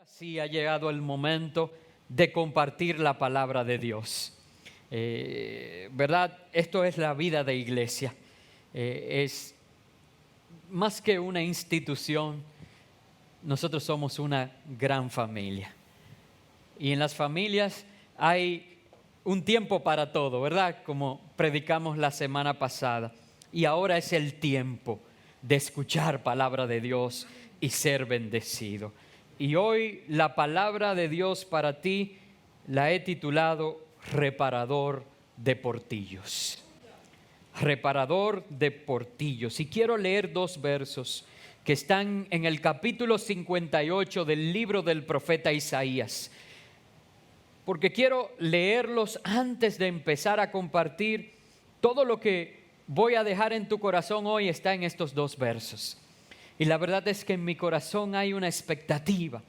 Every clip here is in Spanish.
Sí, ha llegado el momento de compartir la palabra de Dios. ¿Verdad? Esto es la vida de iglesia. Es más que una institución, nosotros somos una gran familia. Y en las familias hay un tiempo para todo, ¿verdad? Como predicamos la semana pasada. Y ahora es el tiempo de escuchar palabra de Dios y ser bendecido. Y hoy la palabra de Dios para ti la he titulado Reparador de Portillos. Reparador de Portillos. Y quiero leer dos versos que están en el capítulo 58 del libro del profeta Isaías. Porque quiero leerlos antes de empezar a compartir. Todo lo que voy a dejar en tu corazón hoy está en estos dos versos. Y la verdad es que en mi corazón hay una expectativa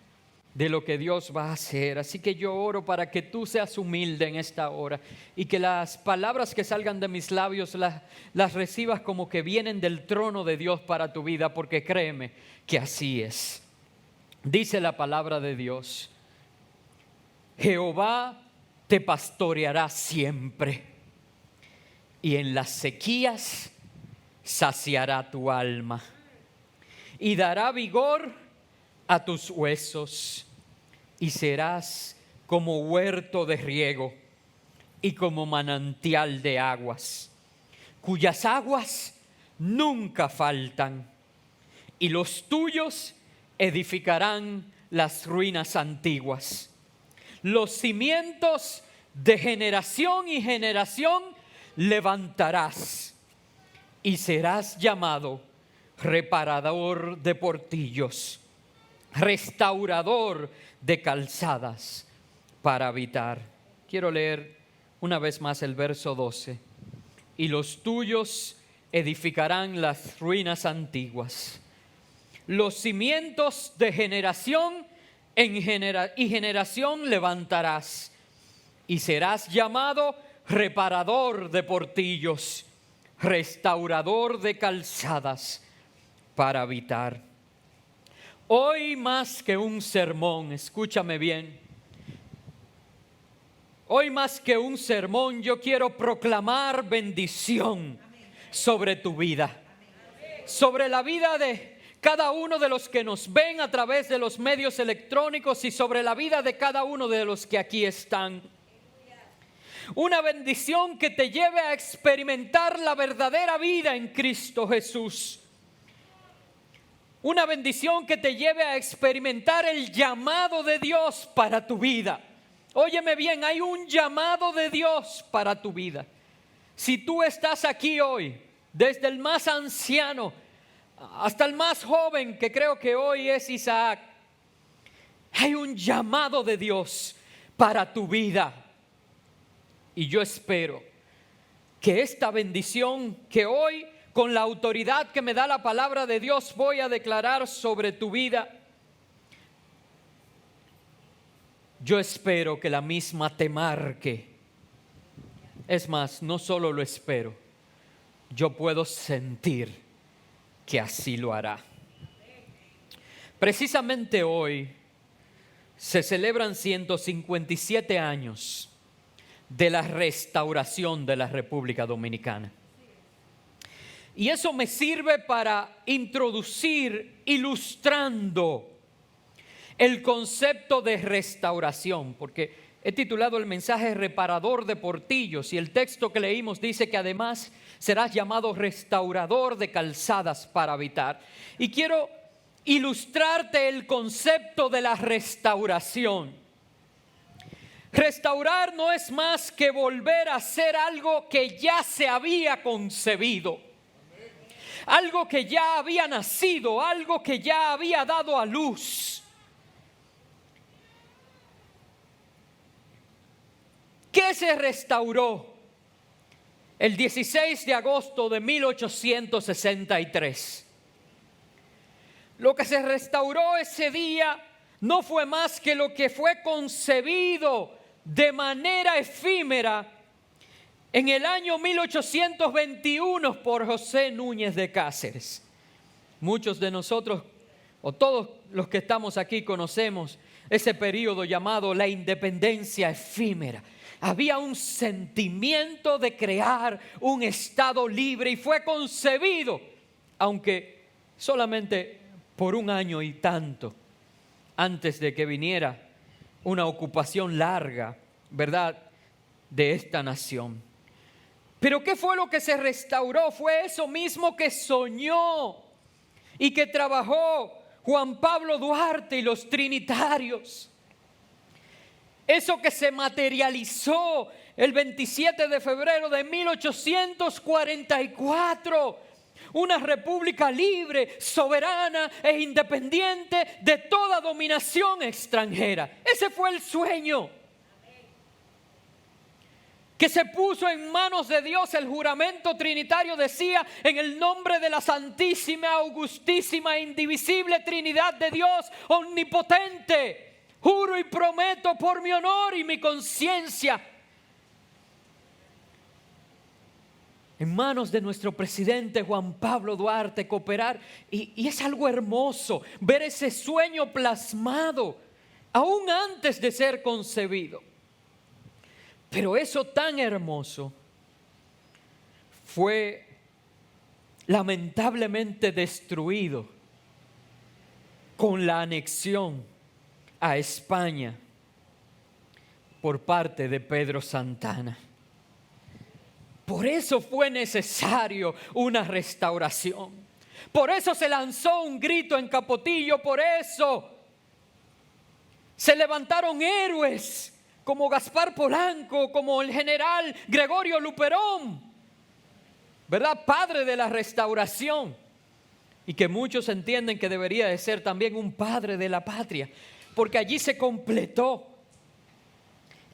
de lo que Dios va a hacer. Así que yo oro para que tú seas humilde en esta hora y que las palabras que salgan de mis labios las recibas como que vienen del trono de Dios para tu vida, porque créeme que así es. Dice la palabra de Dios: Jehová te pastoreará siempre, y en las sequías saciará tu alma, y dará vigor a tus huesos, y serás como huerto de riego y como manantial de aguas, cuyas aguas nunca faltan, y los tuyos edificarán las ruinas antiguas. Los cimientos de generación y generación levantarás, y serás llamado reparador de portillos, restaurador de calzadas para habitar. Quiero leer una vez más el verso 12. Y los tuyos edificarán las ruinas antiguas. Los cimientos de generación y generación levantarás, y serás llamado reparador de portillos, restaurador de calzadas para habitar. Hoy más que un sermón, escúchame bien, hoy más que un sermón yo quiero proclamar bendición sobre tu vida, sobre la vida de cada uno de los que nos ven a través de los medios electrónicos y sobre la vida de cada uno de los que aquí están. Una bendición que te lleve a experimentar la verdadera vida en Cristo Jesús. Una bendición que te lleve a experimentar el llamado de Dios para tu vida. Óyeme bien, hay un llamado de Dios para tu vida. Si tú estás aquí hoy, desde el más anciano hasta el más joven, que creo que hoy es Isaac, hay un llamado de Dios para tu vida. Y yo espero que esta bendición que hoy, con la autoridad que me da la palabra de Dios, voy a declarar sobre tu vida, yo espero que la misma te marque. Es más, no solo lo espero, yo puedo sentir que así lo hará. Precisamente hoy se celebran 157 años de la restauración de la República Dominicana. Y eso me sirve para introducir, ilustrando el concepto de restauración, porque he titulado el mensaje Reparador de Portillos, y el texto que leímos dice que además serás llamado restaurador de calzadas para habitar. Y quiero ilustrarte el concepto de la restauración. Restaurar no es más que volver a hacer algo que ya se había concebido, algo que ya había nacido, algo que ya había dado a luz. ¿Qué se restauró? El 16 de agosto de 1863. Lo que se restauró ese día no fue más que lo que fue concebido de manera efímera en el año 1821 por José Núñez de Cáceres. Muchos de nosotros, o todos los que estamos aquí, conocemos ese periodo llamado la independencia efímera. Había un sentimiento de crear un Estado libre y fue concebido, aunque solamente por un año y tanto, antes de que viniera una ocupación larga, ¿verdad?, de esta nación. Pero ¿qué fue lo que se restauró? Fue eso mismo que soñó y que trabajó Juan Pablo Duarte y los trinitarios. Eso que se materializó el 27 de febrero de 1844. Una república libre, soberana e independiente de toda dominación extranjera. Ese fue el sueño que se puso en manos de Dios. El juramento trinitario decía: en el nombre de la santísima, augustísima e indivisible Trinidad de Dios omnipotente, juro y prometo por mi honor y mi conciencia. En manos de nuestro presidente Juan Pablo Duarte cooperar, y es algo hermoso ver ese sueño plasmado aún antes de ser concebido. Pero eso tan hermoso fue lamentablemente destruido con la anexión a España por parte de Pedro Santana. Por eso fue necesario una restauración. Por eso se lanzó un grito en Capotillo. Por eso se levantaron héroes como Gaspar Polanco, como el general Gregorio Luperón, ¿verdad?, padre de la restauración, y que muchos entienden que debería de ser también un padre de la patria, porque allí se completó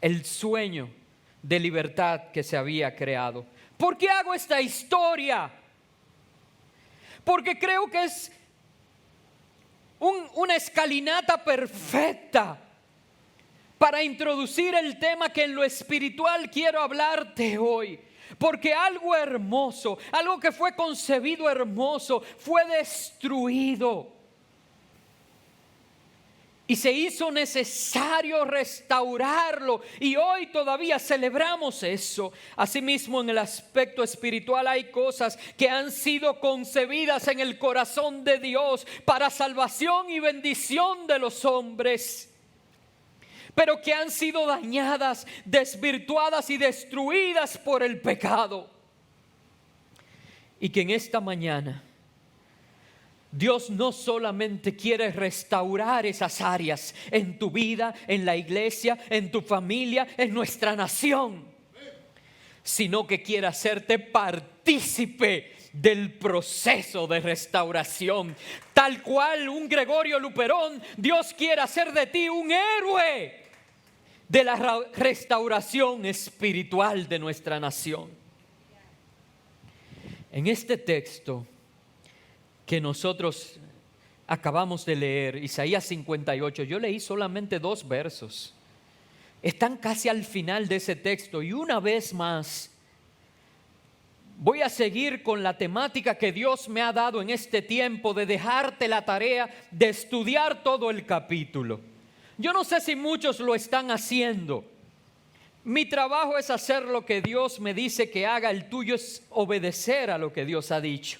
el sueño de libertad que se había creado. ¿Por qué hago esta historia? Porque creo que es una escalinata perfecta para introducir el tema que en lo espiritual quiero hablarte hoy. Porque algo hermoso, algo que fue concebido hermoso, fue destruido. Y se hizo necesario restaurarlo. Y hoy todavía celebramos eso. Asimismo, en el aspecto espiritual hay cosas que han sido concebidas en el corazón de Dios para salvación y bendición de los hombres, pero que han sido dañadas, desvirtuadas y destruidas por el pecado. Y que en esta mañana Dios no solamente quiere restaurar esas áreas en tu vida, en la iglesia, en tu familia, en nuestra nación, sino que quiere hacerte partícipe del proceso de restauración. Tal cual un Gregorio Luperón, Dios quiere hacer de ti un héroe de la restauración espiritual de nuestra nación. En este texto que nosotros acabamos de leer, Isaías 58, yo leí solamente 2 versos. Están casi al final de ese texto, y una vez más voy a seguir con la temática que Dios me ha dado en este tiempo de dejarte la tarea de estudiar todo el capítulo. Yo no sé si muchos lo están haciendo. Mi trabajo es hacer lo que Dios me dice que haga. El tuyo es obedecer a lo que Dios ha dicho.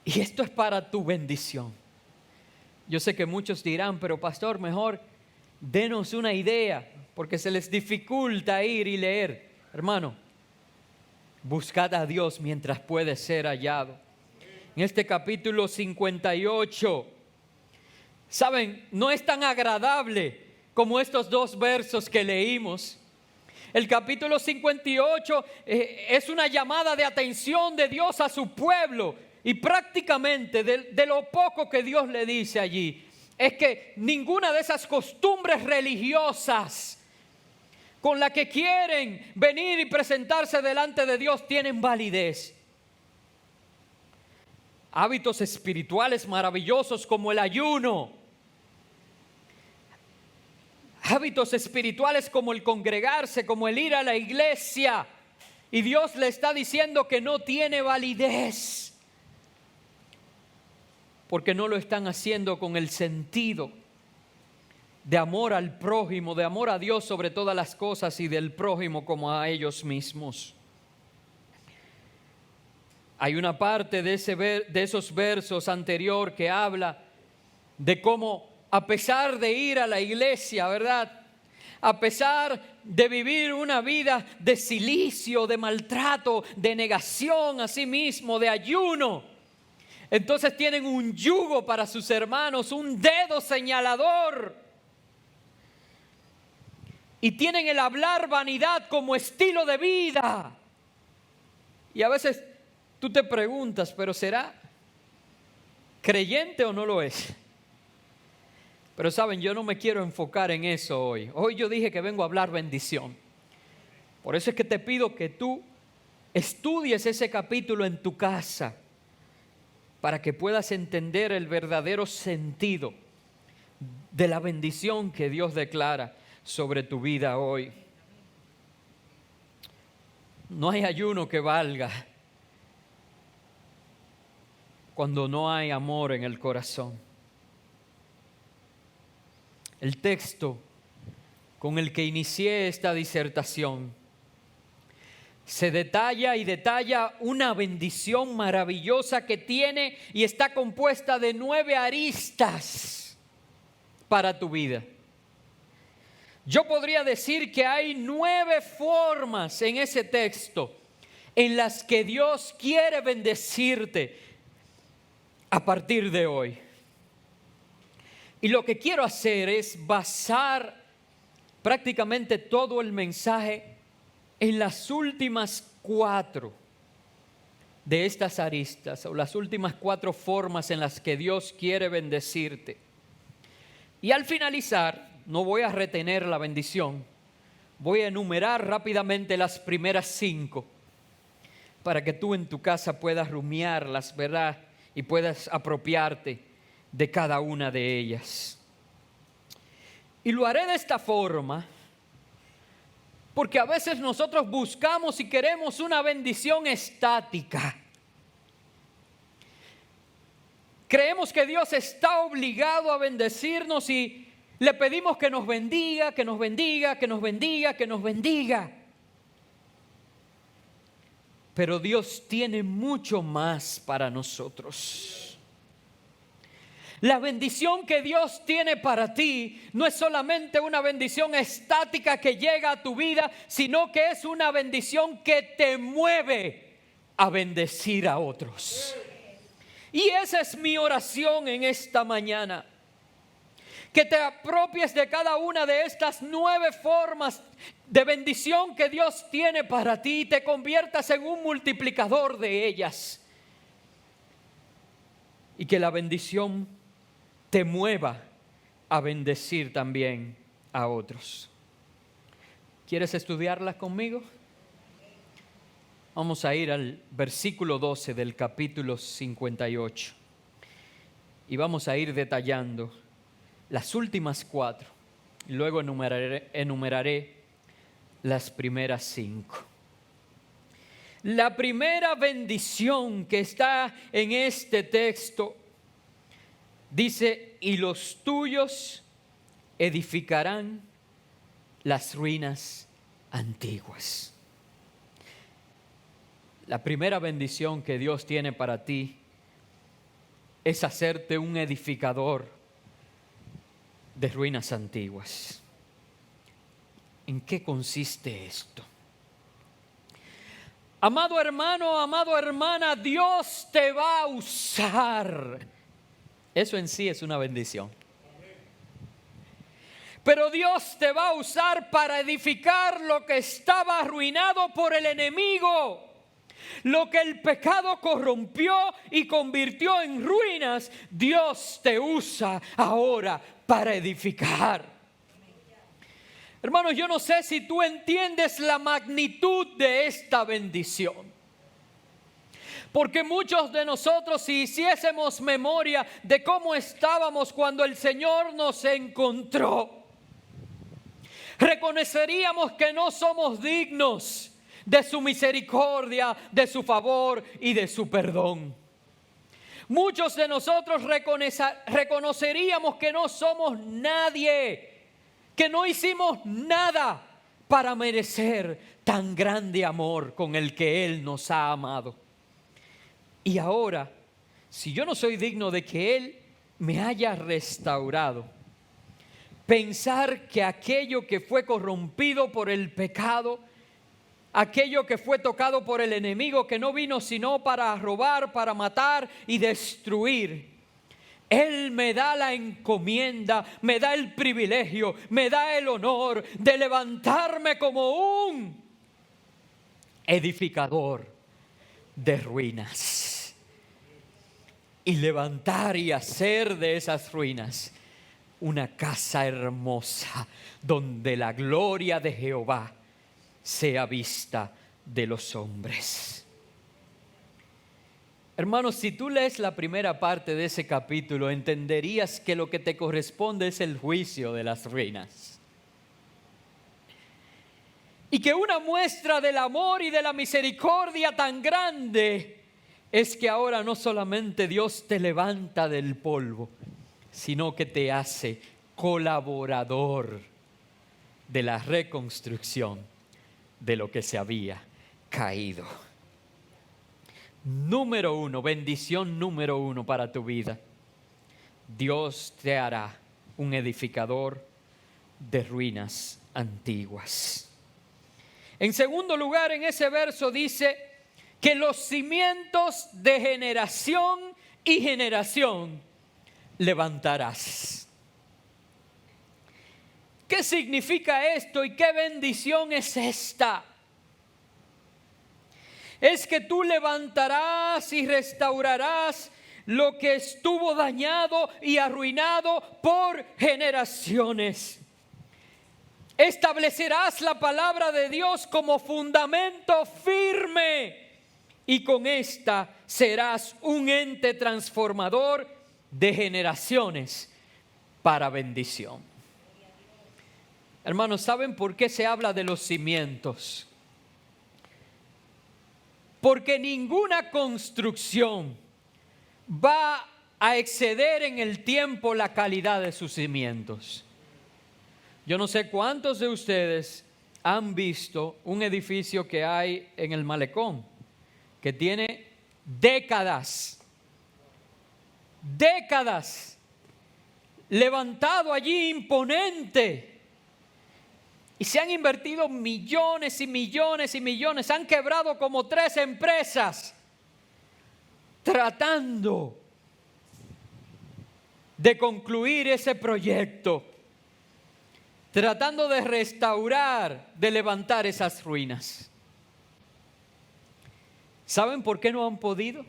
Y esto es para tu bendición. Yo sé que muchos dirán: pero pastor, mejor denos una idea, porque se les dificulta ir y leer. Hermano, buscad a Dios mientras puede ser hallado. En este capítulo 58, ¿saben? No es tan agradable como estos 2 versos que leímos. El capítulo 58 es una llamada de atención de Dios a su pueblo. Y prácticamente de lo poco que Dios le dice allí, es que ninguna de esas costumbres religiosas con las que quieren venir y presentarse delante de Dios tienen validez. Hábitos espirituales maravillosos como el ayuno, hábitos espirituales como el congregarse, como el ir a la iglesia, y Dios le está diciendo que no tiene validez. porque no lo están haciendo con el sentido de amor al prójimo, de amor a Dios sobre todas las cosas y del prójimo como a ellos mismos. Hay una parte de esos versos anterior que habla de cómo, a pesar de ir a la iglesia, ¿verdad?, a pesar de vivir una vida de cilicio, de maltrato, de negación a sí mismo, de ayuno, entonces tienen un yugo para sus hermanos, un dedo señalador. Y tienen el hablar vanidad como estilo de vida. Y a veces tú te preguntas, ¿pero será creyente o no lo es? Pero saben, yo no me quiero enfocar en eso hoy. Hoy yo dije que vengo a hablar bendición. Por eso es que te pido que tú estudies ese capítulo en tu casa para que puedas entender el verdadero sentido de la bendición que Dios declara sobre tu vida hoy. No hay ayuno que valga cuando no hay amor en el corazón. El texto con el que inicié esta disertación se detalla una bendición maravillosa que tiene y está compuesta de 9 aristas para tu vida. Yo podría decir que hay 9 formas en ese texto en las que Dios quiere bendecirte a partir de hoy. Y lo que quiero hacer es basar prácticamente todo el mensaje en las últimas 4 de estas aristas, o las últimas 4 formas en las que Dios quiere bendecirte. Y al finalizar, no voy a retener la bendición, voy a enumerar rápidamente las primeras 5 para que tú en tu casa puedas rumiarlas, ¿verdad? Y puedas apropiarte de cada una de ellas. Y lo haré de esta forma porque a veces nosotros buscamos y queremos una bendición estática. Creemos que Dios está obligado a bendecirnos y le pedimos que nos bendiga, que nos bendiga, que nos bendiga, que nos bendiga. Pero Dios tiene mucho más para nosotros. La bendición que Dios tiene para ti no es solamente una bendición estática que llega a tu vida, sino que es una bendición que te mueve a bendecir a otros. Y esa es mi oración en esta mañana. Que te apropies de cada una de estas 9 formas de bendición que Dios tiene para ti y te conviertas en un multiplicador de ellas. Y que la bendición te mueva a bendecir también a otros. ¿Quieres estudiarlas conmigo? Vamos a ir al versículo 12 del capítulo 58 y vamos a ir detallando las últimas 4 y luego enumeraré las primeras 5. La primera bendición que está en este texto dice: y los tuyos edificarán las ruinas antiguas. La primera bendición que Dios tiene para ti es hacerte un edificador de ruinas antiguas. ¿En qué consiste esto? Amado hermano, amado hermana, Dios te va a usar. Eso en sí es una bendición. Pero Dios te va a usar para edificar lo que estaba arruinado por el enemigo. Lo que el pecado corrompió y convirtió en ruinas, Dios te usa ahora para edificar. Hermanos, yo no sé si tú entiendes la magnitud de esta bendición. Porque muchos de nosotros, si hiciésemos memoria de cómo estábamos cuando el Señor nos encontró, reconoceríamos que no somos dignos de su misericordia, de su favor y de su perdón. muchos de nosotros reconoceríamos que no somos nadie, que no hicimos nada para merecer tan grande amor con el que Él nos ha amado. Y ahora, si yo no soy digno de que Él me haya restaurado, pensar que aquello que fue corrompido por el pecado, aquello que fue tocado por el enemigo, que no vino sino para robar, para matar y destruir, Él me da la encomienda, me da el privilegio, me da el honor de levantarme como un edificador de ruinas y levantar y hacer de esas ruinas una casa hermosa donde la gloria de Jehová sea vista de los hombres. Hermanos, si tú lees la primera parte de ese capítulo, entenderías que lo que te corresponde es el juicio de las ruinas. Y que una muestra del amor y de la misericordia tan grande es que ahora no solamente Dios te levanta del polvo, sino que te hace colaborador de la reconstrucción de lo que se había caído. Número 1, bendición número 1 para tu vida. Dios te hará un edificador de ruinas antiguas. En segundo lugar, en ese verso dice que los cimientos de generación y generación levantarás. ¿Qué significa esto y qué bendición es esta? Es que tú levantarás y restaurarás lo que estuvo dañado y arruinado por generaciones. Establecerás la palabra de Dios como fundamento firme y con esta serás un ente transformador de generaciones para bendición. Hermanos, ¿saben por qué se habla de los cimientos? Porque ninguna construcción va a exceder en el tiempo la calidad de sus cimientos. Yo no sé cuántos de ustedes han visto un edificio que hay en el Malecón, que tiene décadas, levantado allí imponente. Y se han invertido millones y millones y millones. Han quebrado como 3 empresas tratando de concluir ese proyecto, tratando de restaurar, de levantar esas ruinas. ¿Saben por qué no han podido?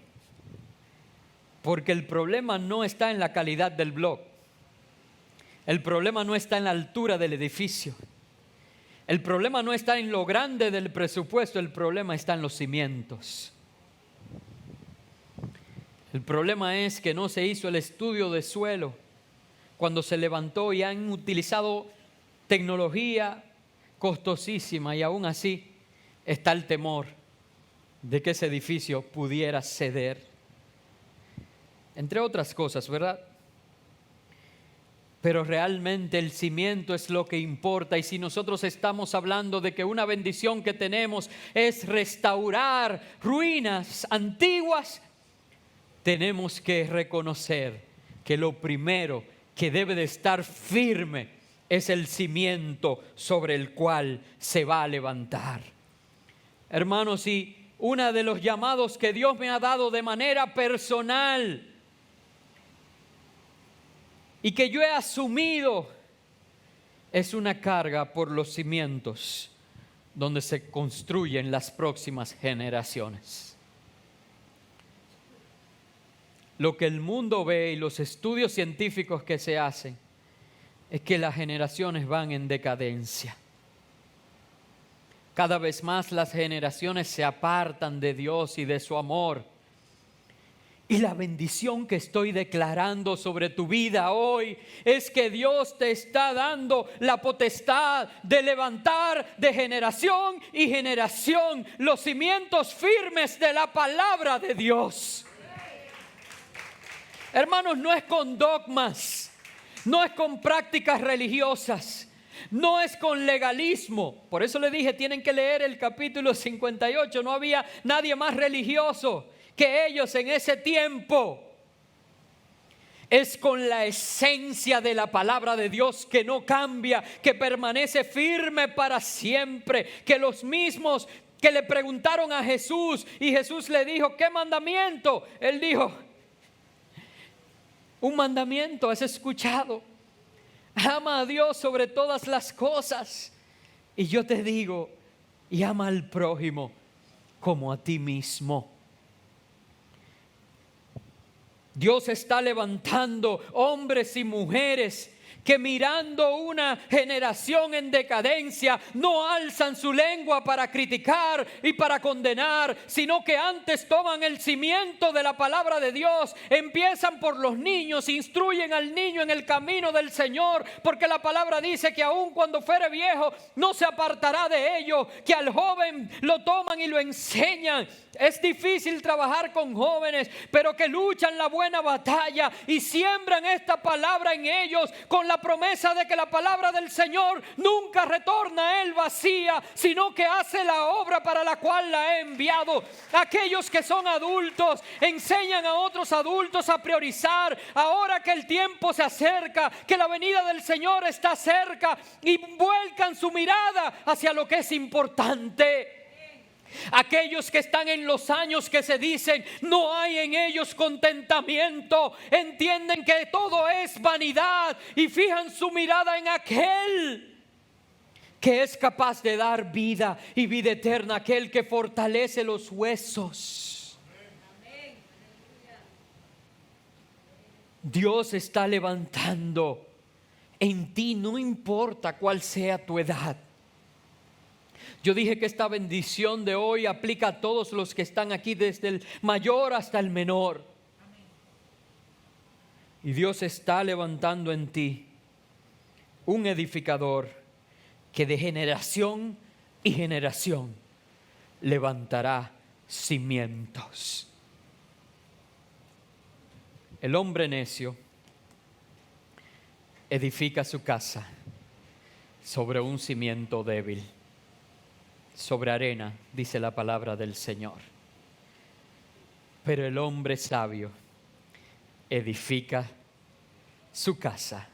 Porque el problema no está en la calidad del bloque. El problema no está en la altura del edificio. El problema no está en lo grande del presupuesto, el problema está en los cimientos. El problema es que no se hizo el estudio de suelo cuando se levantó y han utilizado tecnología costosísima y aún así está el temor de que ese edificio pudiera ceder. Entre otras cosas, ¿verdad? Pero realmente el cimiento es lo que importa. Y si nosotros estamos hablando de que una bendición que tenemos es restaurar ruinas antiguas, tenemos que reconocer que lo primero que debe de estar firme es el cimiento sobre el cual se va a levantar. Hermanos, y uno de los llamados que Dios me ha dado de manera personal y que yo he asumido es una carga por los cimientos donde se construyen las próximas generaciones. Lo que el mundo ve y los estudios científicos que se hacen es que las generaciones van en decadencia. Cada vez más las generaciones se apartan de Dios y de su amor. Y la bendición que estoy declarando sobre tu vida hoy es que Dios te está dando la potestad de levantar de generación y generación los cimientos firmes de la palabra de Dios. Hermanos, no es con dogmas, no es con prácticas religiosas, no es con legalismo. Por eso le dije, tienen que leer el capítulo 58. No había nadie más religioso que ellos en ese tiempo. Es con la esencia de la palabra de Dios que no cambia, que permanece firme para siempre, que los mismos que le preguntaron a Jesús y Jesús le dijo, ¿qué mandamiento? Él dijo, un mandamiento has escuchado, ama a Dios sobre todas las cosas. Y yo te digo, y ama al prójimo como a ti mismo. Dios está levantando hombres y mujeres que mirando una generación en decadencia no alzan su lengua para criticar y para condenar, sino que antes toman el cimiento de la palabra de Dios, empiezan por los niños, instruyen al niño en el camino del Señor, porque la palabra dice que aun cuando fuere viejo no se apartará de ello, que al joven lo toman y lo enseñan. Es difícil trabajar con jóvenes, pero que luchan la buena batalla y siembran esta palabra en ellos con la promesa de que la palabra del Señor nunca retorna a él vacía, sino que hace la obra para la cual la ha enviado. Aquellos que son adultos enseñan a otros adultos a priorizar ahora que el tiempo se acerca, que la venida del Señor está cerca, y vuelcan su mirada hacia lo que es importante. Aquellos que están en los años que se dicen no hay en ellos contentamiento, entienden que todo es vanidad y fijan su mirada en aquel que es capaz de dar vida y vida eterna, aquel que fortalece los huesos. Dios está levantando en ti, no importa cuál sea tu edad. Yo dije que esta bendición de hoy aplica a todos los que están aquí, desde el mayor hasta el menor. Y Dios está levantando en ti un edificador que de generación y generación levantará cimientos. El hombre necio edifica su casa sobre un cimiento débil. Sobre arena, dice la palabra del Señor. Pero el hombre sabio edifica su casa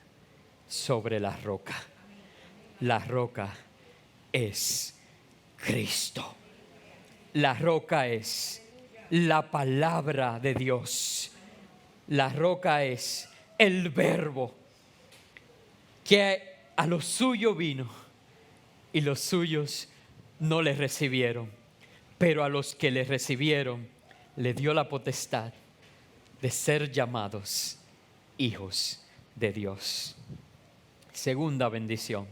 sobre la roca. La roca es Cristo. La roca es la palabra de Dios. La roca es el Verbo que a los suyos vino y los suyos no le recibieron, pero a los que le recibieron le dio la potestad de ser llamados hijos de Dios. Segunda bendición.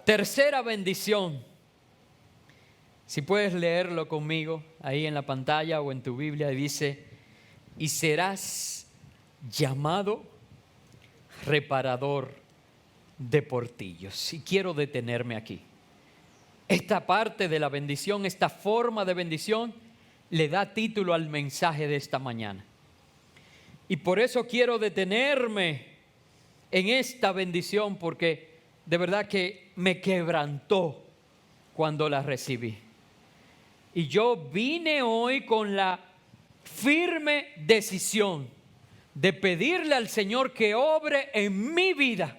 Tercera bendición. Si puedes leerlo conmigo ahí en la pantalla o en tu Biblia, dice: y serás llamado reparador de portillos. Y quiero detenerme aquí. Esta parte de la bendición, esta forma de bendición, le da título al mensaje de esta mañana. Y por eso quiero detenerme en esta bendición, porque de verdad que me quebrantó cuando la recibí. Y yo vine hoy con la firme decisión de pedirle al Señor que obre en mi vida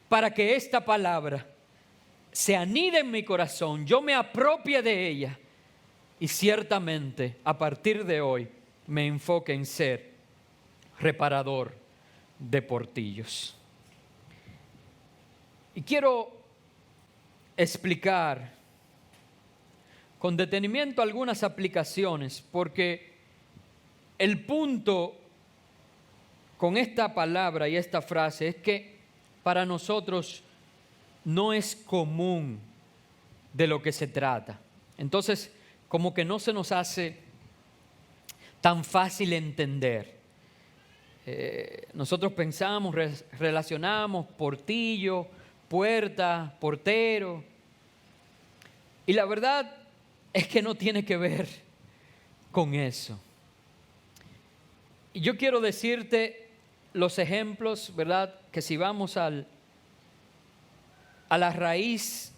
para que esta palabra se anide en mi corazón, yo me apropie de ella y ciertamente a partir de hoy me enfoque en ser reparador de portillos. Y quiero explicar con detenimiento algunas aplicaciones, porque el punto con esta palabra y esta frase es que para nosotros no es común de lo que se trata. Entonces, como que no se nos hace tan fácil entender. Nosotros pensamos, relacionamos portillo, puerta, portero. Y la verdad es que no tiene que ver con eso. yo quiero decirte los ejemplos, ¿verdad? Que si vamos a la raíz,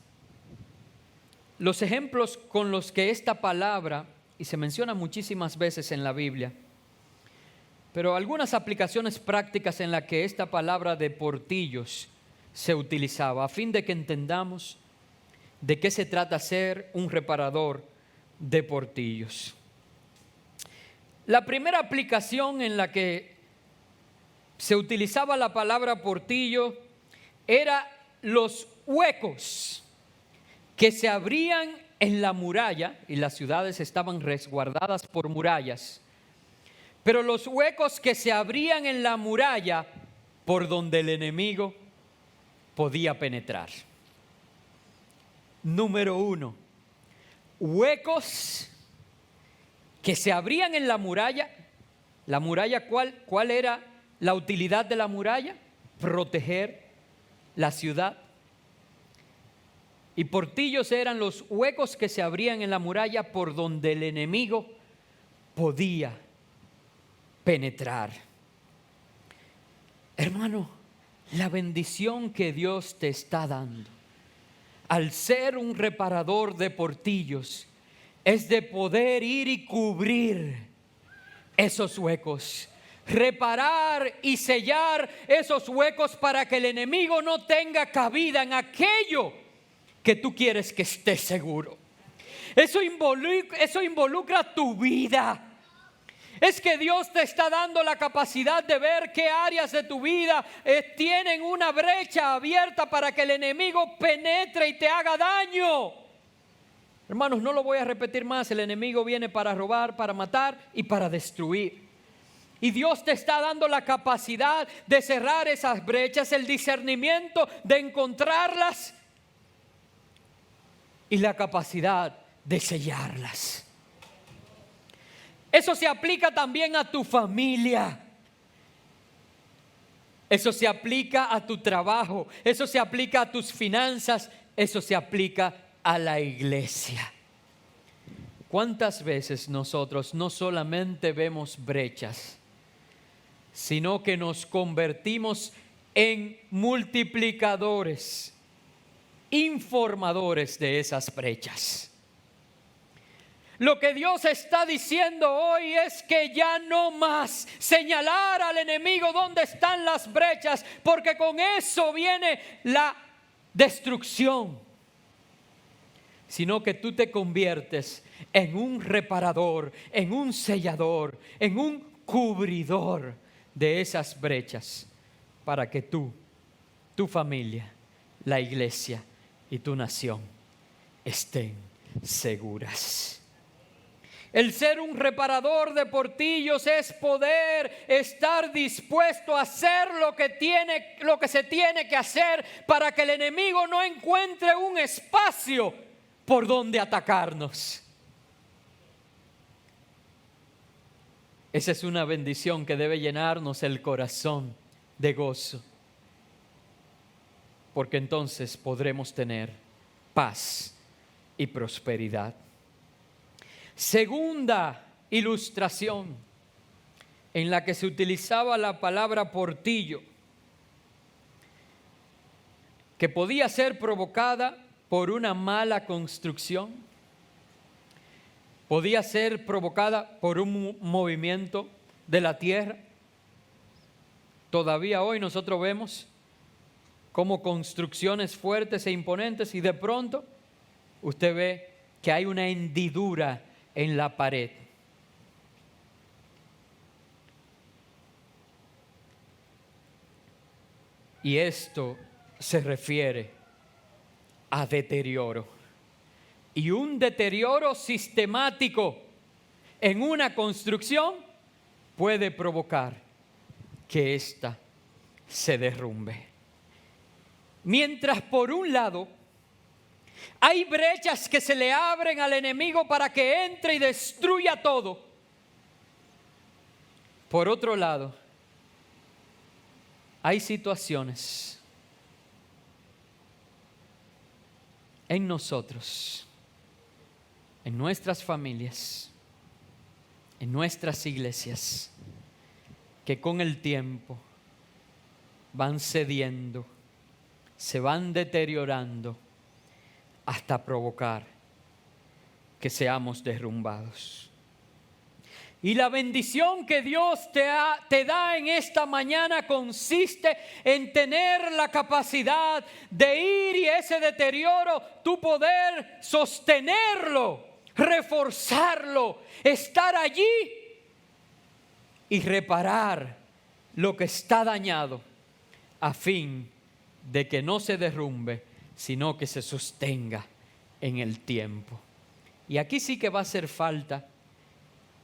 los ejemplos con los que esta palabra, y se menciona muchísimas veces en la Biblia, pero algunas aplicaciones prácticas en las que esta palabra de portillos se utilizaba, a fin de que entendamos de qué se trata ser un reparador de portillos. La primera aplicación en la que se utilizaba la palabra portillo era los huecos que se abrían en la muralla, y las ciudades estaban resguardadas por murallas, pero los huecos que se abrían en la muralla por donde el enemigo podía penetrar. Número 1, huecos que se abrían en la muralla. La muralla, ¿cuál era la utilidad de la muralla? Proteger la ciudad. Y portillos eran los huecos que se abrían en la muralla por donde el enemigo podía penetrar. Hermano, la bendición que Dios te está dando al ser un reparador de portillos es de poder ir y cubrir esos huecos, reparar y sellar esos huecos para que el enemigo no tenga cabida en aquello que tú quieres que esté seguro. Eso involucra tu vida. Es que Dios te está dando la capacidad de ver qué áreas de tu vida tienen una brecha abierta para que el enemigo penetre y te haga daño. Hermanos, no lo voy a repetir más. El enemigo viene para robar, para matar y para destruir. Y Dios te está dando la capacidad de cerrar esas brechas, el discernimiento de encontrarlas y la capacidad de sellarlas. Eso se aplica también a tu familia. Eso se aplica a tu trabajo. Eso se aplica a tus finanzas. Eso se aplica a la iglesia. ¿Cuántas veces nosotros no solamente vemos brechas, sino que nos convertimos en multiplicadores, informadores de esas brechas? Lo que Dios está diciendo hoy es que ya no más señalar al enemigo dónde están las brechas, porque con eso viene la destrucción, sino que tú te conviertes en un reparador, en un sellador, en un cubridor de esas brechas para que tú, tu familia, la iglesia y tu nación estén seguras. El ser un reparador de portillos es poder estar dispuesto a hacer lo que se tiene que hacer para que el enemigo no encuentre un espacio por donde atacarnos. Esa es una bendición que debe llenarnos el corazón de gozo, porque entonces podremos tener paz y prosperidad. Segunda ilustración en la que se utilizaba la palabra portillo, que podía ser provocada por una mala construcción, podía ser provocada por un movimiento de la tierra. Todavía hoy nosotros vemos como construcciones fuertes e imponentes y de pronto usted ve que hay una hendidura en la pared. Y esto se refiere a deterioro. Y un deterioro sistemático en una construcción puede provocar que ésta se derrumbe. Mientras por un lado hay brechas que se le abren al enemigo para que entre y destruya todo, por otro lado hay situaciones en nosotros, en nuestras familias, en nuestras iglesias, que con el tiempo van cediendo, se van deteriorando hasta provocar que seamos derrumbados. Y la bendición que Dios te da en esta mañana consiste en tener la capacidad de ir y ese deterioro, tú poder sostenerlo, reforzarlo, estar allí y reparar lo que está dañado a fin de que no se derrumbe, sino que se sostenga en el tiempo. Y aquí sí que va a hacer falta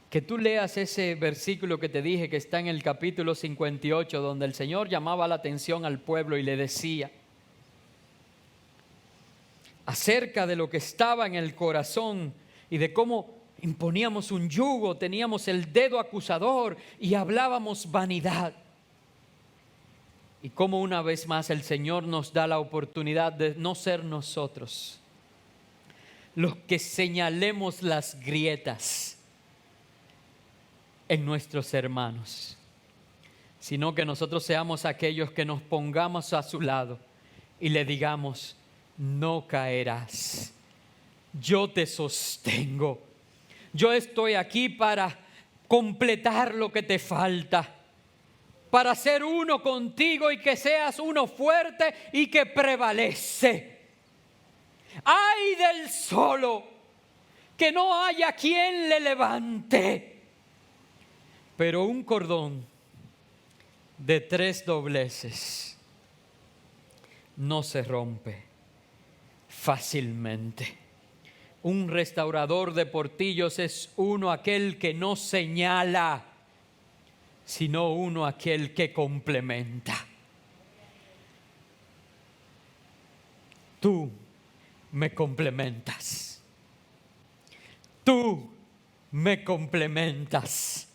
que tú leas ese versículo que te dije que está en el capítulo 58, donde el Señor llamaba la atención al pueblo y le decía acerca de lo que estaba en el corazón y de cómo imponíamos un yugo, teníamos el dedo acusador y hablábamos vanidad. Y cómo una vez más el Señor nos da la oportunidad de no ser nosotros los que señalemos las grietas en nuestros hermanos, sino que nosotros seamos aquellos que nos pongamos a su lado y le digamos: no caerás, yo te sostengo, yo estoy aquí para completar lo que te falta, para ser uno contigo y que seas uno fuerte y que prevalece. ¡Ay del solo, que no haya quien le levante! Pero un cordón de 3 dobleces no se rompe fácilmente. Un restaurador de portillos es uno aquel que no señala, sino uno aquel que complementa. Tú me complementas. Tú me complementas.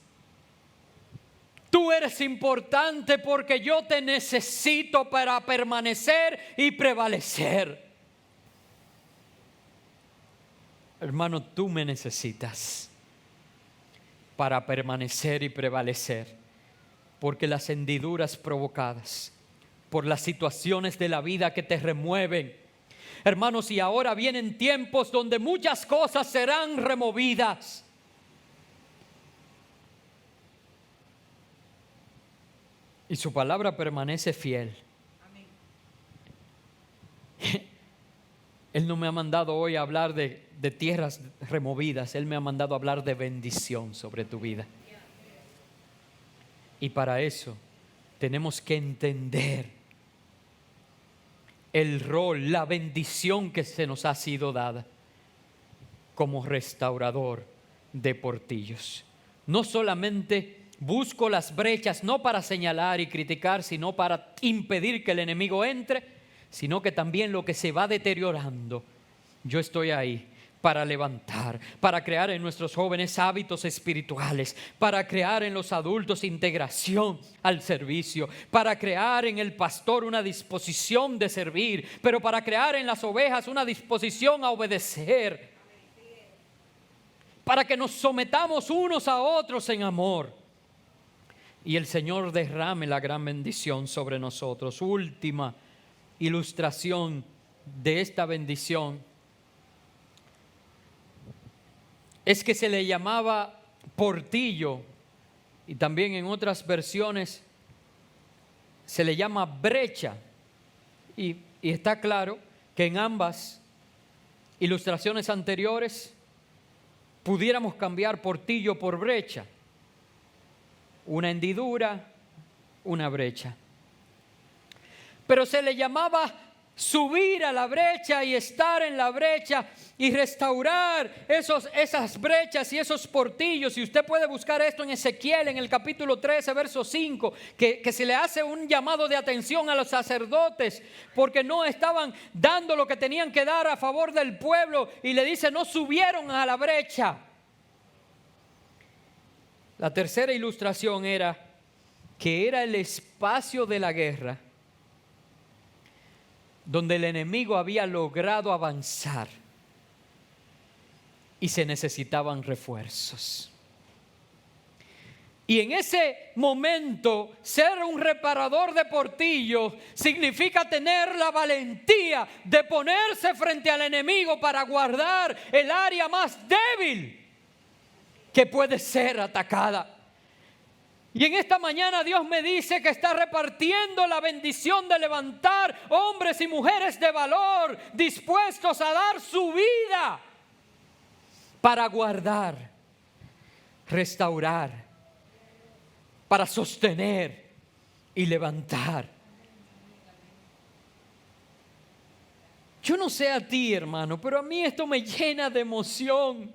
Tú eres importante porque yo te necesito para permanecer y prevalecer. Hermano, tú me necesitas para permanecer y prevalecer, porque las hendiduras provocadas por las situaciones de la vida que te remueven, hermanos, y ahora vienen tiempos donde muchas cosas serán removidas. Y su palabra permanece fiel. Amén. Él no me ha mandado hoy a hablar de tierras removidas. Él me ha mandado a hablar de bendición sobre tu vida. Y para eso tenemos que entender el rol, la bendición que se nos ha sido dada como restaurador de portillos. No solamente busco las brechas, no para señalar y criticar, sino para impedir que el enemigo entre, sino que también lo que se va deteriorando, yo estoy ahí para levantar, para crear en nuestros jóvenes hábitos espirituales, para crear en los adultos integración al servicio, para crear en el pastor una disposición de servir, pero para crear en las ovejas una disposición a obedecer, para que nos sometamos unos a otros en amor. Y el Señor derrame la gran bendición sobre nosotros. Última ilustración de esta bendición es que se le llamaba portillo, y también en otras versiones se le llama brecha. Y está claro que en ambas ilustraciones anteriores pudiéramos cambiar portillo por brecha. Una hendidura, una brecha. Pero se le llamaba subir a la brecha y estar en la brecha y restaurar esas brechas y esos portillos. Y usted puede buscar esto en Ezequiel, en el capítulo 13, verso 5, que se le hace un llamado de atención a los sacerdotes porque no estaban dando lo que tenían que dar a favor del pueblo, y le dice: no subieron a la brecha. La tercera ilustración era que era el espacio de la guerra donde el enemigo había logrado avanzar y se necesitaban refuerzos. Y en ese momento, ser un reparador de portillos significa tener la valentía de ponerse frente al enemigo para guardar el área más débil que puede ser atacada. Y en esta mañana Dios me dice que está repartiendo la bendición de levantar hombres y mujeres de valor, dispuestos a dar su vida para guardar, restaurar, para sostener y levantar. Yo no sé a ti, hermano, pero a mí esto me llena de emoción.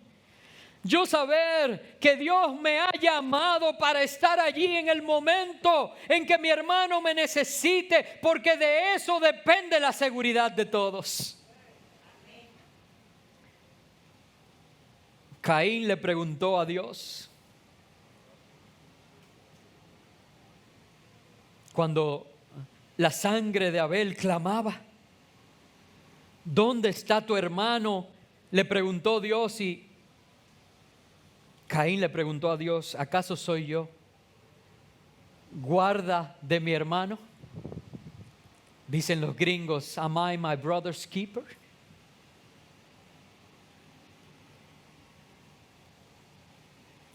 Yo saber que Dios me ha llamado para estar allí en el momento en que mi hermano me necesite, porque de eso depende la seguridad de todos. Caín le preguntó a Dios, cuando la sangre de Abel clamaba, ¿dónde está tu hermano? Le preguntó Dios, y Caín le preguntó a Dios, ¿acaso soy yo guarda de mi hermano? Dicen los gringos, ¿am I my brother's keeper?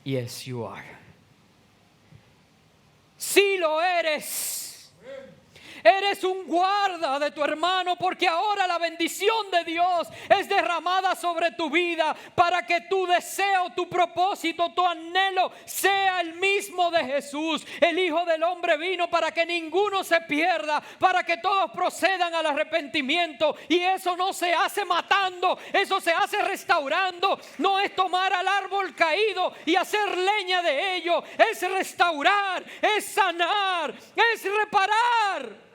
Yes, you are. Sí lo eres. Eres un guarda de tu hermano, porque ahora la bendición de Dios es derramada sobre tu vida para que tu deseo, tu propósito, tu anhelo sea el mismo de Jesús. El Hijo del Hombre vino para que ninguno se pierda, para que todos procedan al arrepentimiento. Y eso no se hace matando, eso se hace restaurando. No es tomar al árbol caído y hacer leña de ello, es restaurar, es sanar, es reparar.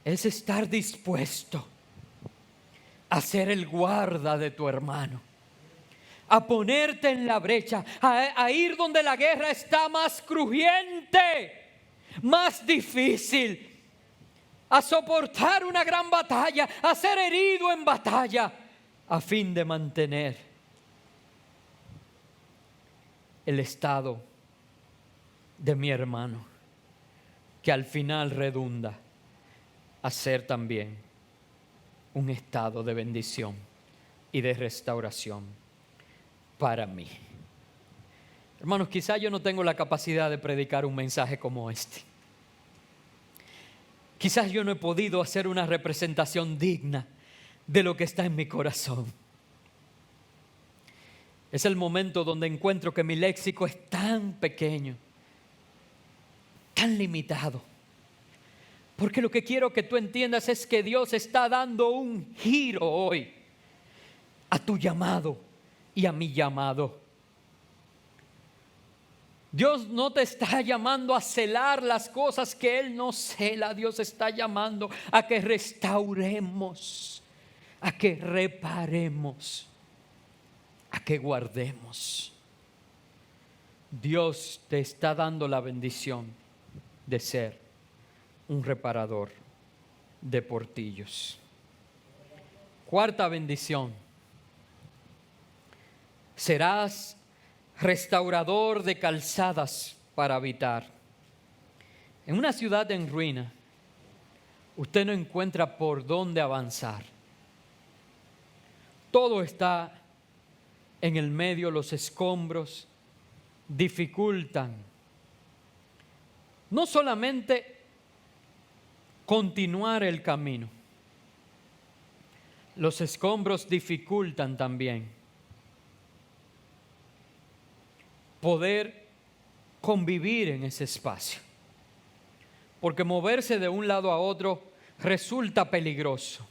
Es estar dispuesto a ser el guarda de tu hermano, a ponerte en la brecha, a ir donde la guerra está más crujiente, más difícil, a soportar una gran batalla, a ser herido en batalla, a fin de mantener el estado de mi hermano, que al final redunda a ser también un estado de bendición y de restauración para mí. Hermanos, quizás yo no tengo la capacidad de predicar un mensaje como este. Quizás yo no he podido hacer una representación digna de lo que está en mi corazón. Es el momento donde encuentro que mi léxico es tan pequeño, tan limitado. Porque lo que quiero que tú entiendas es que Dios está dando un giro hoy a tu llamado y a mi llamado. Dios no te está llamando a celar las cosas que Él no cela. Dios está llamando a que restauremos, a que reparemos, a que guardemos. Dios te está dando la bendición de ser un reparador de portillos. Cuarta bendición: serás restaurador de calzadas para habitar. En una ciudad en ruina, usted no encuentra por dónde avanzar. Todo está en el medio, los escombros dificultan no solamente continuar el camino, los escombros dificultan también poder convivir en ese espacio, porque moverse de un lado a otro resulta peligroso,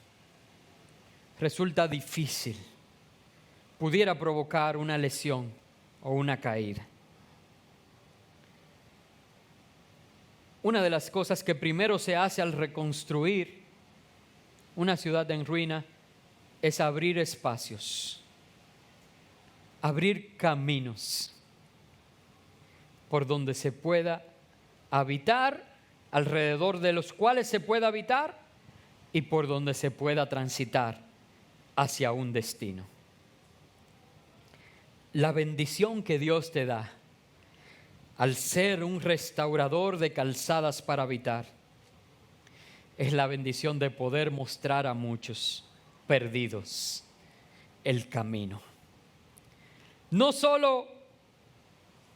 resulta difícil, pudiera provocar una lesión o una caída. Una de las cosas que primero se hace al reconstruir una ciudad en ruina es abrir espacios, abrir caminos por donde se pueda habitar, alrededor de los cuales se pueda habitar y por donde se pueda transitar hacia un destino. la bendición que Dios te da al ser un restaurador de calzadas para habitar es la bendición de poder mostrar a muchos perdidos el camino. No solo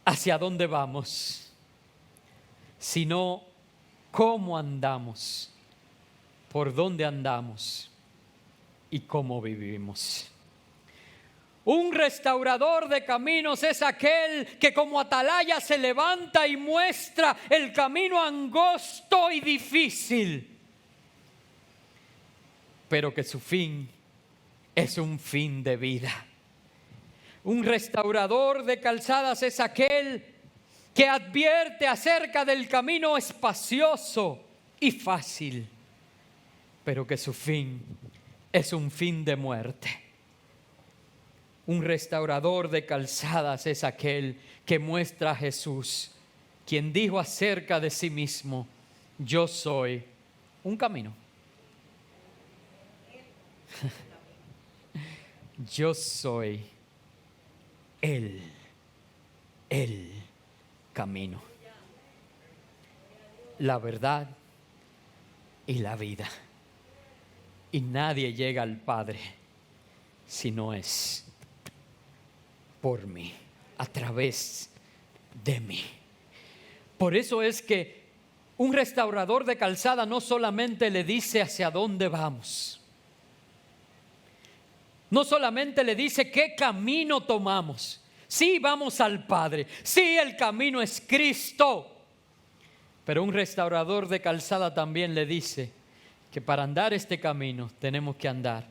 hacia dónde vamos, sino cómo andamos, por dónde andamos y cómo vivimos. Un restaurador de caminos es aquel que como atalaya se levanta y muestra el camino angosto y difícil, pero que su fin es un fin de vida. Un restaurador de calzadas es aquel que advierte acerca del camino espacioso y fácil, pero que su fin es un fin de muerte. Un restaurador de calzadas es aquel que muestra a Jesús, quien dijo acerca de sí mismo: yo soy un camino. Yo soy el camino, la verdad y la vida. Y nadie llega al Padre si no es por mí, a través de mí. Por eso es que un restaurador de calzada no solamente le dice hacia dónde vamos, no solamente le dice qué camino tomamos. Sí, vamos al Padre, sí, el camino es Cristo, pero un restaurador de calzada también le dice que para andar este camino tenemos que andar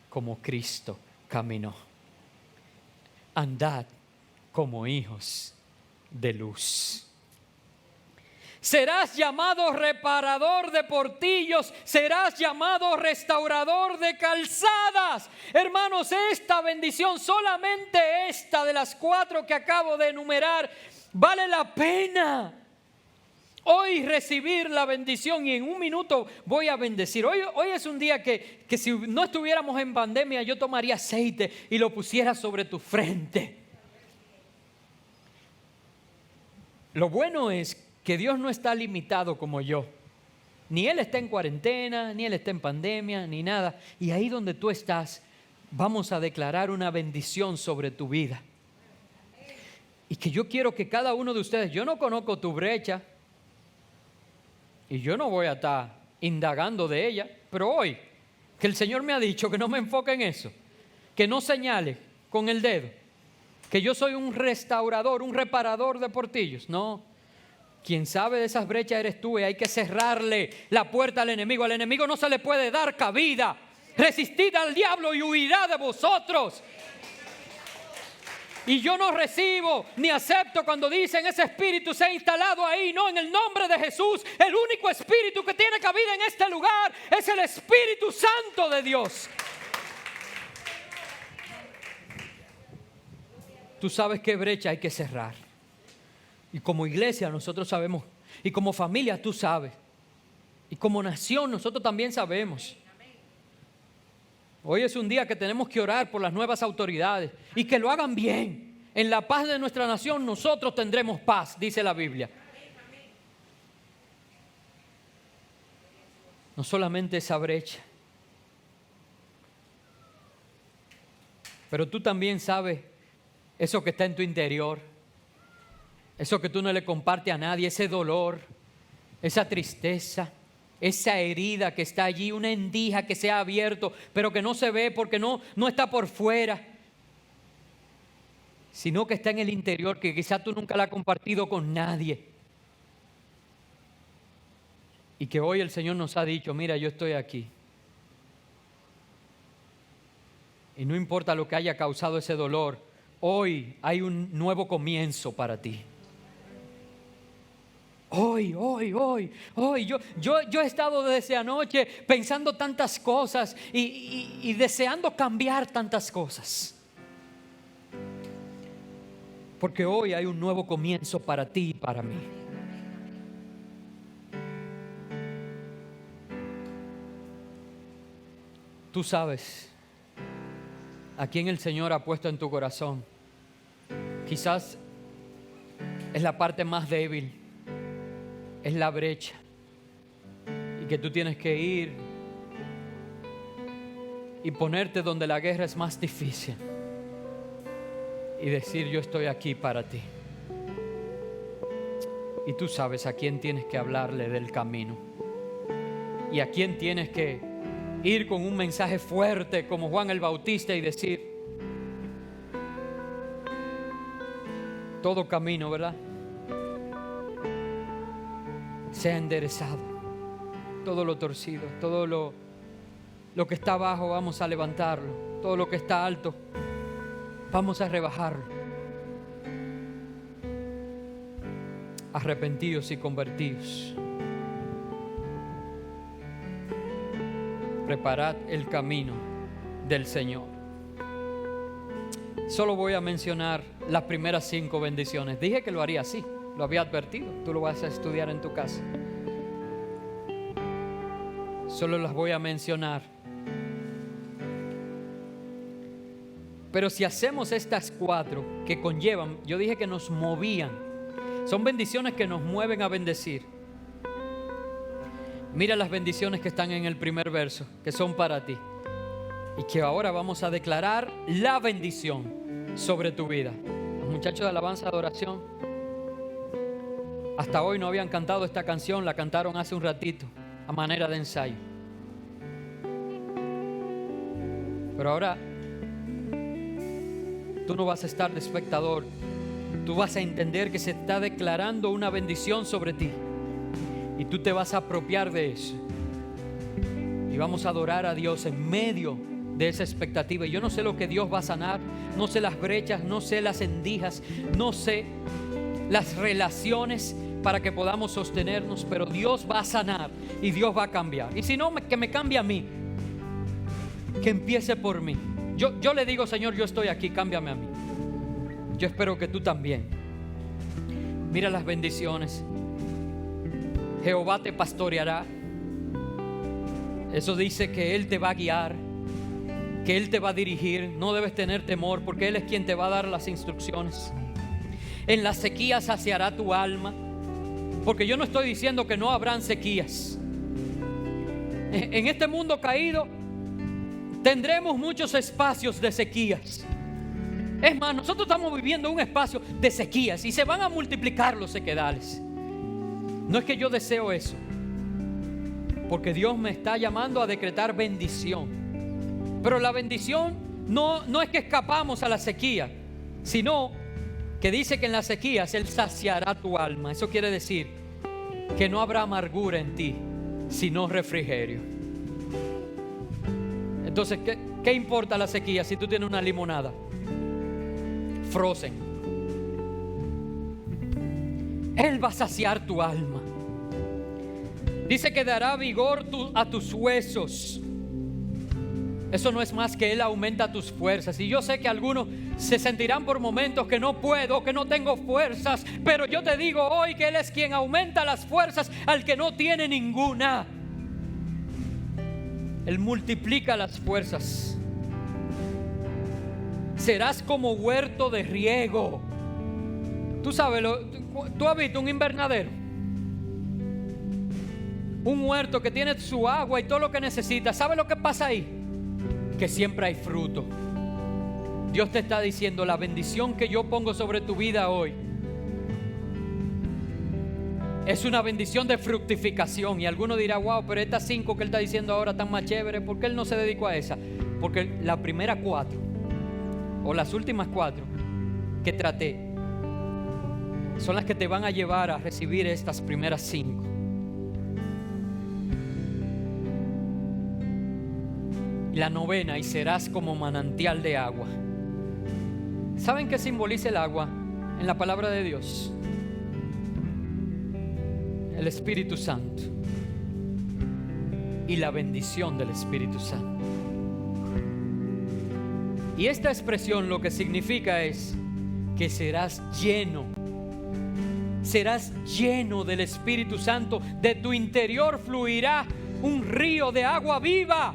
como Cristo caminó. Andad como hijos de luz. Serás llamado reparador de portillos, serás llamado restaurador de calzadas. Hermanos, esta bendición, solamente esta de las 4 que acabo de enumerar, vale la pena hoy recibir la bendición. Y en un minuto voy a bendecir. Hoy es un día que si no estuviéramos en pandemia, yo tomaría aceite y lo pusiera sobre tu frente. Lo bueno es que Dios no está limitado como yo. Ni Él está en cuarentena, ni Él está en pandemia, ni nada. Y ahí donde tú estás, vamos a declarar una bendición sobre tu vida. Y que yo quiero que cada uno de ustedes, yo no conozco tu brecha, y yo no voy a estar indagando de ella, pero hoy, que el Señor me ha dicho que no me enfoque en eso, que no señale con el dedo, que yo soy un restaurador, un reparador de portillos. No, quien sabe de esas brechas eres tú, y hay que cerrarle la puerta al enemigo. Al enemigo no se le puede dar cabida. Resistid al diablo y huirá de vosotros. Y yo no recibo ni acepto cuando dicen ese espíritu se ha instalado ahí. No, en el nombre de Jesús, el único espíritu que tiene cabida en este lugar es el Espíritu Santo de Dios. Tú sabes qué brecha hay que cerrar. Y como iglesia nosotros sabemos, y como familia tú sabes, y como nación nosotros también sabemos. Hoy es un día que tenemos que orar por las nuevas autoridades y que lo hagan bien. En la paz de nuestra nación nosotros tendremos paz, dice la Biblia. No solamente esa brecha, pero tú también sabes eso que está en tu interior, eso que tú no le compartes a nadie, ese dolor, esa tristeza, esa herida que está allí, una endija que se ha abierto, pero que no se ve porque no está por fuera, sino que está en el interior, que quizás tú nunca la has compartido con nadie. Y que hoy el Señor nos ha dicho: mira, yo estoy aquí. Y no importa lo que haya causado ese dolor, hoy hay un nuevo comienzo para ti. Hoy. Yo he estado desde anoche pensando tantas cosas y deseando cambiar tantas cosas. Porque hoy hay un nuevo comienzo para ti y para mí. Tú sabes a quién el Señor ha puesto en tu corazón Quizás es la parte más débil, es la brecha, y que tú tienes que ir y ponerte donde la guerra es más difícil y decir: yo estoy aquí para ti. Y tú sabes a quién tienes que hablarle del camino y a quién tienes que ir con un mensaje fuerte como Juan el Bautista y decir: todo camino, ¿verdad?, sea enderezado, todo lo torcido, todo lo que está abajo vamos a levantarlo, todo lo que está alto vamos a rebajarlo. Arrepentidos y convertidos, preparad el camino del Señor. Solo voy a mencionar las primeras 5 bendiciones. Dije que lo haría así, lo había advertido. Tú lo vas a estudiar en tu casa. Solo las voy a mencionar. Pero si hacemos estas 4 que conllevan, yo dije que nos movían, son bendiciones que nos mueven a bendecir. Mira las bendiciones que están en el primer verso, que son para ti, y que ahora vamos a declarar la bendición sobre tu vida. Los muchachos de alabanza, adoración, hasta hoy no habían cantado esta canción, la cantaron hace un ratito a manera de ensayo. Pero ahora tú no vas a estar de espectador, tú vas a entender que se está declarando una bendición sobre ti y tú te vas a apropiar de eso. Y vamos a adorar a Dios en medio de esa expectativa. Y yo no sé lo que Dios va a sanar, no sé las brechas, no sé las endijas, no sé las relaciones para que podamos sostenernos, pero Dios va a sanar y Dios va a cambiar. Y si no, que me cambie a mí, que empiece por mí. Yo le digo: Señor, yo estoy aquí, cámbiame a mí. Yo espero que tú también. Mira las bendiciones. Jehová te pastoreará. Eso dice que Él te va a guiar, que Él te va a dirigir. No debes tener temor, porque Él es quien te va a dar las instrucciones. En la sequía saciará tu alma, porque yo no estoy diciendo que no habrán sequías. En este mundo caído tendremos muchos espacios de sequías. Es más, nosotros estamos viviendo un espacio de sequías y se van a multiplicar los sequedales. No es que yo deseo eso, porque Dios me está llamando a decretar bendición. Pero la bendición no es que escapamos a la sequía, sino que dice que en las sequías Él saciará tu alma. Eso quiere decir que no habrá amargura en ti, sino refrigerio. Entonces, ¿qué importa la sequía si tú tienes una limonada frozen? Él va a saciar tu alma. Dice que dará vigor a tus huesos. Eso no es más que Él aumenta tus fuerzas. Y yo sé que algunos se sentirán por momentos que no puedo, que no tengo fuerzas, pero yo te digo hoy que Él es quien aumenta las fuerzas al que no tiene ninguna. Él multiplica las fuerzas. Serás como huerto de riego. Tú sabes, tú has visto un invernadero, un huerto que tiene su agua y todo lo que necesita. ¿Sabes lo que pasa ahí? Que siempre hay fruto. Dios te está diciendo: la bendición que yo pongo sobre tu vida hoy es una bendición de fructificación. Y alguno dirá: wow, pero estas 5 que Él está diciendo ahora están más chéveres. ¿Por qué Él no se dedicó a esa? Porque las primeras 4 o las últimas 4 que traté son las que te van a llevar a recibir estas primeras 5. Y la 9: y serás como manantial de agua. ¿Saben qué simboliza el agua en la palabra de Dios? El Espíritu Santo y la bendición del Espíritu Santo. Y esta expresión lo que significa es que serás lleno del Espíritu Santo. De tu interior fluirá un río de agua viva.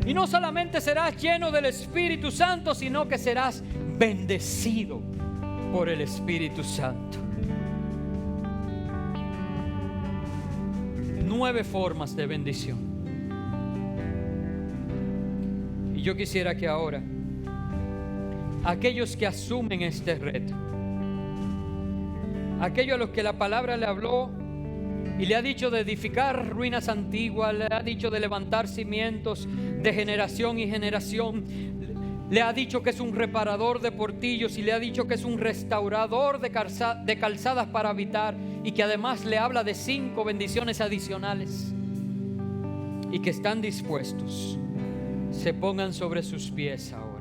Y no solamente serás lleno del Espíritu Santo, sino que serás bendecido por el Espíritu Santo. 9 formas de bendición. Y yo quisiera que ahora aquellos que asumen este reto, aquellos a los que la palabra le habló y le ha dicho de edificar ruinas antiguas, le ha dicho de levantar cimientos de generación y generación, le ha dicho que es un reparador de portillos y le ha dicho que es un restaurador de calzadas para habitar, y que además le habla de 5 bendiciones adicionales, y que están dispuestos, se pongan sobre sus pies ahora.